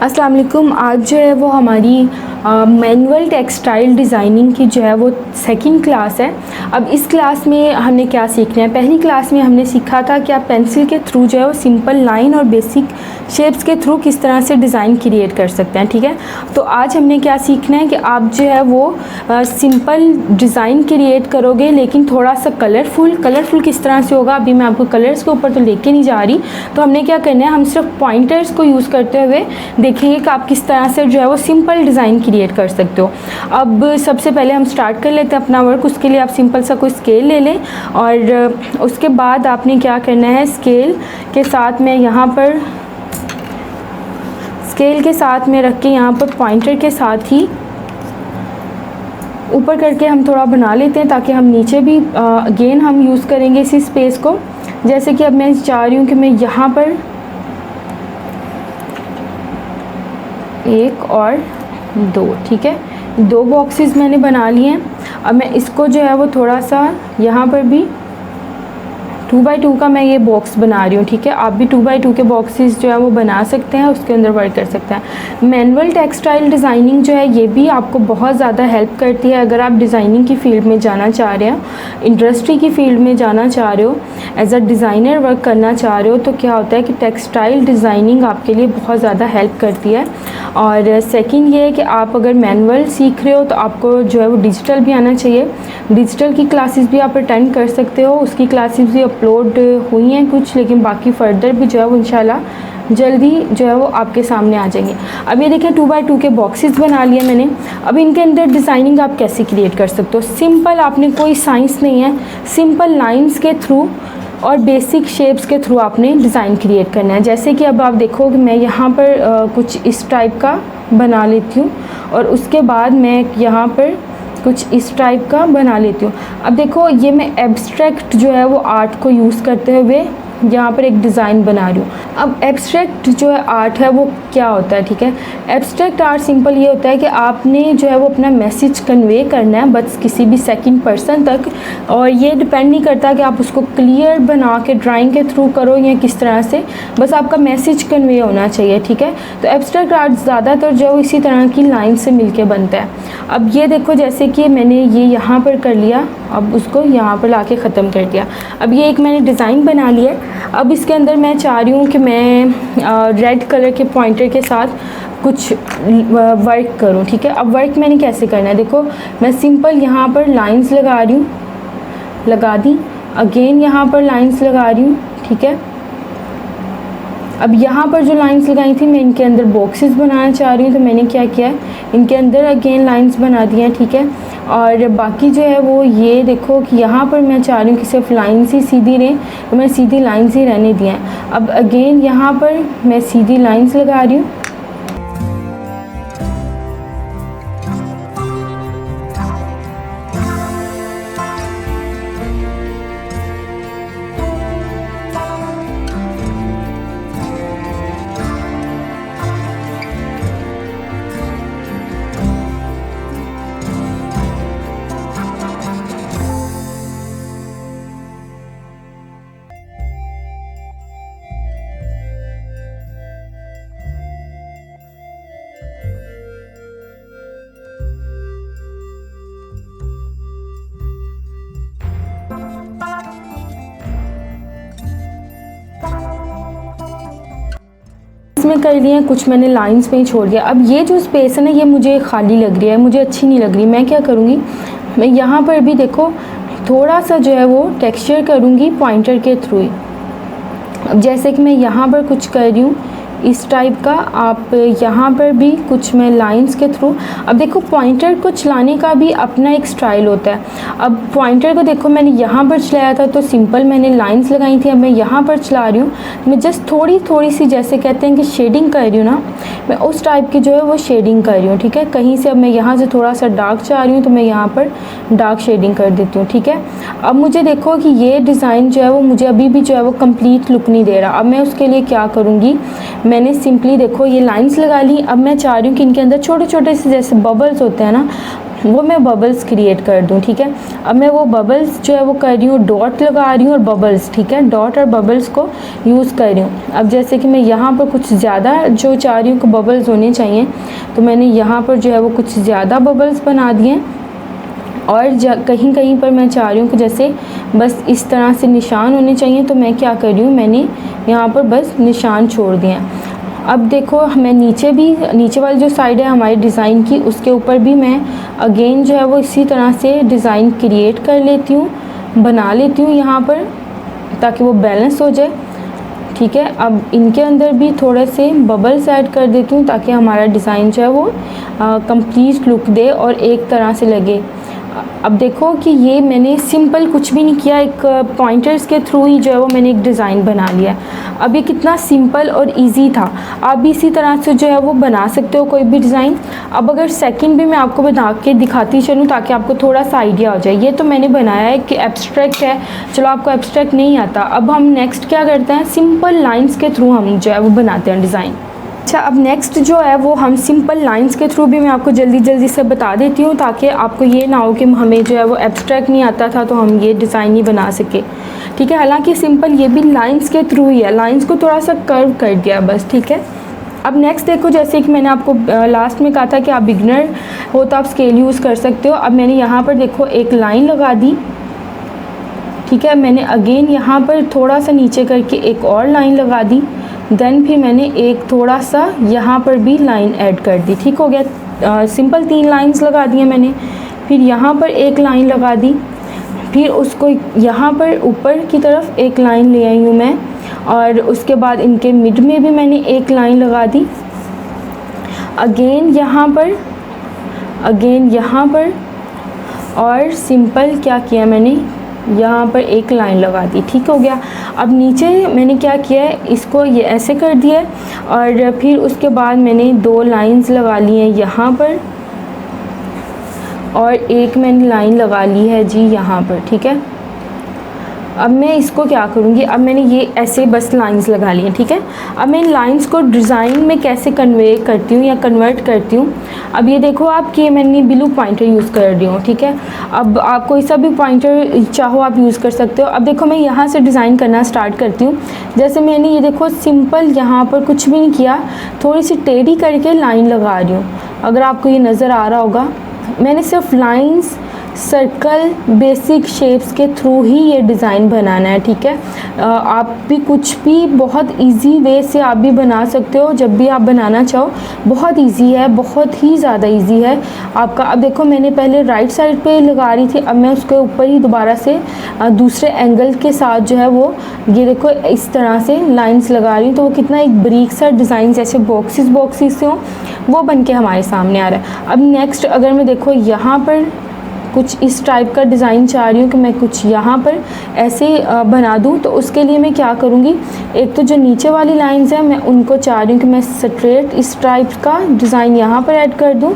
अस्सलाम वालेकुम। आज जो है वो हमारी मैनुअल टेक्सटाइल डिज़ाइनिंग की जो है वो सेकंड क्लास है। अब इस क्लास में हमने क्या सीखना है, पहली क्लास में हमने सीखा था कि आप पेंसिल के थ्रू जो है वो सिंपल लाइन और बेसिक शेप्स के थ्रू किस तरह से डिज़ाइन क्रिएट कर सकते हैं। ठीक है, तो आज हमने क्या सीखना है कि आप जो है वो सिंपल डिज़ाइन क्रिएट करोगे लेकिन थोड़ा सा कलरफुल किस तरह से होगा। अभी मैं आपको कलर्स के ऊपर तो लेके नहीं जा रही, तो हमने क्या करना है, हम सिर्फ पॉइंटर्स को यूज़ करते हुए देखेंगे कि आप किस तरह से जो है वो सिंपल डिज़ाइन क्रिएट कर सकते हो। अब सबसे पहले हम स्टार्ट कर लेते हैं अपना वर्क। उसके लिए आप सिंपल सा कोई स्केल ले लें और उसके बाद आपने क्या करना है, स्केल के साथ में यहाँ पर स्केल के साथ में रख के यहाँ पर पॉइंटर के साथ ही ऊपर करके हम थोड़ा बना लेते हैं ताकि हम नीचे भी अगेन हम यूज़ करेंगे इसी स्पेस को। जैसे कि अब मैं चाह रही हूँ कि मैं यहाँ पर एक और दो, ठीक है, दो बॉक्सेस मैंने बना लिए हैं। अब मैं इसको जो है वो थोड़ा सा यहाँ पर भी 2x2 का मैं ये बॉक्स बना रही हूँ। ठीक है, आप भी 2x2 के बॉक्सेस जो है वो बना सकते हैं, उसके अंदर वर्क कर सकते हैं। मैनुअल टेक्सटाइल डिज़ाइनिंग जो है ये भी आपको बहुत ज़्यादा हेल्प करती है। अगर आप डिज़ाइनिंग की फ़ील्ड में जाना चाह रहे हैं, इंडस्ट्री की फ़ील्ड में जाना चाह रहे हो, एज अ डिज़ाइनर वर्क करना चाह रहे हो, तो क्या होता है कि टेक्सटाइल डिज़ाइनिंग आपके लिए बहुत ज़्यादा हेल्प करती है। और सेकंड ये है कि आप अगर मैनुअल सीख रहे हो तो आपको जो है वो डिजिटल भी आना चाहिए। डिजिटल की क्लासेस भी आप अटेंड कर सकते हो, उसकी क्लासेस भी अपलोड हुई हैं कुछ, लेकिन बाकी फ़र्दर भी जो है वो इंशाल्लाह जल्दी जो है वो आपके सामने आ जाएंगे। अब ये देखें 2x2 के बॉक्सेस बना लिए मैंने। अब इनके अंदर डिज़ाइनिंग आप कैसे क्रिएट कर सकते हो, सिंपल, आपने कोई साइंस नहीं है, सिंपल लाइंस के थ्रू और बेसिक शेप्स के थ्रू आपने डिज़ाइन क्रिएट करना है। जैसे कि अब आप देखो कि मैं यहाँ पर कुछ इस टाइप का बना लेती हूँ और उसके बाद मैं यहाँ पर कुछ इस टाइप का बना लेती हूँ। अब देखो ये मैं एब्स्ट्रैक्ट जो है वो आर्ट को यूज़ करते हुए यहाँ पर एक डिज़ाइन बना रही हूँ। अब एब्स्ट्रैक्ट जो है आर्ट है वो क्या होता है, ठीक है, एब्स्ट्रैक्ट आर्ट सिंपल ये होता है कि आपने जो है वो अपना मैसेज कन्वे करना है बस किसी भी सेकंड पर्सन तक, और ये डिपेंड नहीं करता कि आप उसको क्लियर बना के ड्राइंग के थ्रू करो या किस तरह से, बस आपका मैसेज कन्वे होना चाहिए। ठीक है, तो एब्स्ट्रैक्ट आर्ट ज़्यादातर जो है इसी तरह की लाइन से मिलके बनता है। अब ये देखो जैसे कि मैंने ये यहाँ पर कर लिया, अब उसको यहाँ पर ला के ख़त्म कर दिया। अब ये एक मैंने डिज़ाइन बना लिया। अब इसके अंदर मैं चाह रही हूँ कि मैं रेड कलर के पॉइंटर के साथ कुछ वर्क करूँ। ठीक है, अब वर्क मैंने कैसे करना है, देखो मैं सिंपल यहाँ पर लाइंस लगा रही हूँ, लगा दी, अगेन यहाँ पर लाइंस लगा रही हूँ। ठीक है, अब यहाँ पर जो लाइंस लगाई थी मैं इनके अंदर बॉक्सेस बनाना चाह रही हूँ, तो मैंने क्या किया है, इनके अंदर अगेन लाइंस बना दी हैं। ठीक है, और बाकी जो है वो ये देखो कि यहाँ पर मैं चाह रही हूँ कि सिर्फ लाइंस ही सीधी रहें, तो मैं सीधी लाइंस ही रहने दी हैं। अब अगेन यहाँ पर मैं सीधी लाइंस लगा रही हूँ। इसमें कर लिए हैं कुछ, मैंने लाइंस में ही छोड़ दिया। अब ये जो स्पेस है ना ये मुझे खाली लग रही है, मुझे अच्छी नहीं लग रही। मैं क्या करूँगी, मैं यहाँ पर भी देखो थोड़ा सा जो है वो टेक्सचर करूँगी पॉइंटर के थ्रू ही। अब जैसे कि मैं यहाँ पर कुछ कर रही हूँ इस टाइप का, आप यहाँ पर भी कुछ मैं लाइंस के थ्रू। अब देखो पॉइंटर को चलाने का भी अपना एक स्टाइल होता है। अब पॉइंटर को देखो मैंने यहाँ पर चलाया था तो सिंपल मैंने लाइंस लगाई थी, अब मैं यहाँ पर चला रही हूँ, मैं जस्ट थोड़ी सी जैसे कहते हैं कि शेडिंग कर रही हूँ ना, मैं उस टाइप की जो है वो शेडिंग कर रही हूँ। ठीक है, कहीं से अब मैं यहाँ से थोड़ा सा डार्क चाह रही हूँ तो मैं यहाँ पर डार्क शेडिंग कर देती हूँ। ठीक है, अब मुझे देखो कि ये डिज़ाइन जो है वो मुझे अभी भी जो है वो कंप्लीट लुक नहीं दे रहा। अब मैं उसके लिए क्या करूँगी, मैंने सिंपली देखो ये लाइंस लगा ली। अब मैं चाह रही हूँ कि इनके अंदर छोटे छोटे से जैसे बबल्स होते हैं ना, वो मैं बबल्स क्रिएट कर दूं। ठीक है, अब मैं वो बबल्स जो है वो कर रही हूँ, डॉट लगा रही हूँ और बबल्स, ठीक है, डॉट और बबल्स को यूज़ कर रही हूँ। अब जैसे कि मैं यहाँ पर कुछ ज़्यादा जो चाह रही हूँ कि बबल्स होने चाहिए, तो मैंने यहाँ पर जो है वो कुछ ज़्यादा बबल्स बना दिए हैं। और कहीं कहीं पर मैं चाह रही हूँ कि जैसे बस इस तरह से निशान होने चाहिए, तो मैं क्या कर रही हूँ, मैंने यहाँ पर बस निशान छोड़ दिए हैं। अब देखो मैं नीचे वाली जो साइड है हमारी डिज़ाइन की, उसके ऊपर भी मैं अगेन जो है वो इसी तरह से डिज़ाइन क्रिएट कर लेती हूँ, बना लेती हूँ यहाँ पर, ताकि वो बैलेंस हो जाए। ठीक है, अब इनके अंदर भी थोड़े से बबल्स ऐड कर देती हूँ ताकि हमारा डिज़ाइन जो है वो कंप्लीट लुक दे और एक तरह से लगे। अब देखो कि ये मैंने सिंपल कुछ भी नहीं किया, एक पॉइंटर्स के थ्रू ही जो है वो मैंने एक डिज़ाइन बना लिया। अब ये कितना सिंपल और इजी था, आप भी इसी तरह से जो है वो बना सकते हो कोई भी डिज़ाइन। अब अगर सेकंड भी मैं आपको बना के दिखाती चलूँ ताकि आपको थोड़ा सा आइडिया हो जाए। ये तो मैंने बनाया है कि एब्स्ट्रैक्ट है, चलो आपको एब्स्ट्रैक्ट नहीं आता। अब हम नेक्स्ट क्या करते हैं, सिंपल लाइन्स के थ्रू हम जो है वो बनाते हैं डिज़ाइन। अच्छा, अब नेक्स्ट जो है वो हम सिंपल लाइंस के थ्रू भी मैं आपको जल्दी से बता देती हूँ, ताकि आपको ये ना हो कि हमें जो है वो एब्स्ट्रैक्ट नहीं आता था तो हम ये डिज़ाइन नहीं बना सके। ठीक है, हालांकि सिंपल ये भी लाइंस के थ्रू ही है, लाइंस को थोड़ा सा कर्व कर दिया बस। ठीक है, अब नेक्स्ट देखो, जैसे कि मैंने आपको लास्ट में कहा था कि आप बिगनर हो तो आप स्केल यूज़ कर सकते हो। अब मैंने यहाँ पर देखो एक लाइन लगा दी। ठीक है, मैंने अगेन यहाँ पर थोड़ा सा नीचे करके एक और लाइन लगा दी, देन फिर मैंने एक थोड़ा सा यहाँ पर भी लाइन ऐड कर दी। ठीक हो गया, सिंपल 3 लाइंस लगा दी हैं मैंने। फिर यहाँ पर एक लाइन लगा दी, फिर उसको यहाँ पर ऊपर की तरफ एक लाइन ले आई हूँ मैं, और उसके बाद इनके मिड में भी मैंने एक लाइन लगा दी। अगेन यहाँ पर और सिंपल क्या किया मैंने, यहाँ पर एक लाइन लगा दी। ठीक हो गया, अब नीचे मैंने क्या किया है, इसको ये ऐसे कर दिया और फिर उसके बाद मैंने 2 लाइंस लगा ली हैं यहाँ पर, और एक मैंने लाइन लगा ली है जी यहाँ पर। ठीक है, अब मैं इसको क्या करूँगी, अब मैंने ये ऐसे बस लाइंस लगा ली हैं। ठीक है, अब मैं इन लाइंस को डिज़ाइन में कैसे कन्वे करती हूँ या कन्वर्ट करती हूँ। अब ये देखो आप कि मैंने ब्लू पॉइंटर यूज़ कर रही हूँ। ठीक है, अब आप कोई सा भी पॉइंटर चाहो आप यूज़ कर सकते हो। अब देखो मैं यहाँ से डिज़ाइन करना स्टार्ट करती हूँ। जैसे मैंने ये देखो सिंपल यहाँ पर कुछ भी नहीं किया, थोड़ी सी टेढ़ी करके लाइन लगा रही हूँ। अगर आपको ये नज़र आ रहा होगा, मैंने सिर्फ लाइंस, सर्कल, बेसिक शेप्स के थ्रू ही ये डिज़ाइन बनाना है। ठीक है, आप भी कुछ भी बहुत इजी वे से आप भी बना सकते हो, जब भी आप बनाना चाहो। बहुत इजी है, बहुत ही ज़्यादा इजी है आपका। अब देखो मैंने पहले राइट साइड पे लगा रही थी, अब मैं उसके ऊपर ही दोबारा से दूसरे एंगल के साथ जो है वो ये देखो इस तरह से लाइंस लगा रही हूँ, तो वो कितना एक ब्रीक सा डिज़ाइन जैसे बॉक्सेस से हो वो बन के हमारे सामने आ रहा है। अब नेक्स्ट अगर मैं देखो यहाँ पर कुछ इस टाइप का डिज़ाइन चाह रही हूँ कि मैं कुछ यहाँ पर ऐसे बना दूँ, तो उसके लिए मैं क्या करूँगी, एक तो जो नीचे वाली लाइंस हैं मैं उनको चाह रही हूँ कि मैं स्ट्रेट इस टाइप का डिज़ाइन यहाँ पर ऐड कर दूँ।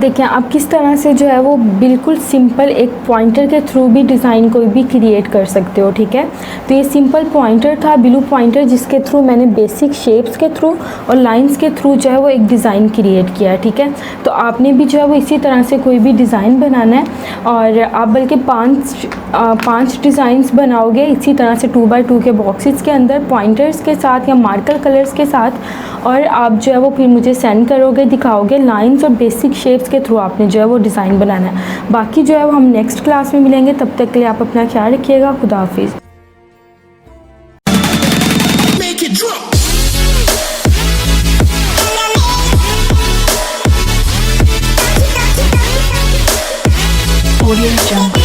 देखिए आप किस तरह से जो है वो बिल्कुल सिंपल एक पॉइंटर के थ्रू भी डिज़ाइन कोई भी क्रिएट कर सकते हो, ठीक है। तो ये सिंपल पॉइंटर था, ब्लू पॉइंटर, जिसके थ्रू मैंने बेसिक शेप्स के थ्रू और लाइंस के थ्रू जो है वो एक डिज़ाइन क्रिएट किया है, ठीक है। तो आपने भी जो है वो इसी तरह से कोई भी डिज़ाइन बनाना है, और आप बल्कि पाँच डिज़ाइंस बनाओगे इसी तरह से 2x2 के बॉक्सेस के अंदर पॉइंटर्स के साथ या मार्कर कलर्स के साथ, और आप जो है वो फिर मुझे सेंड करोगे, दिखाओगे लाइंस और बेसिक शेप्स के थ्रू आपने जो है वो डिज़ाइन बनाना है। बाकी जो है वो हम नेक्स्ट क्लास में मिलेंगे, तब तक के लिए आप अपना ख्याल रखिएगा। खुदा हाफिज़। Audio Jungle.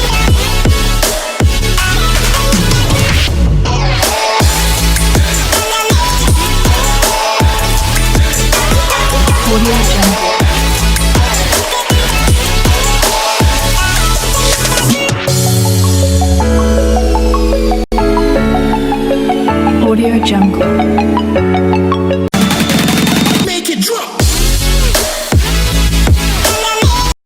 Audio Jungle. Audio Jungle.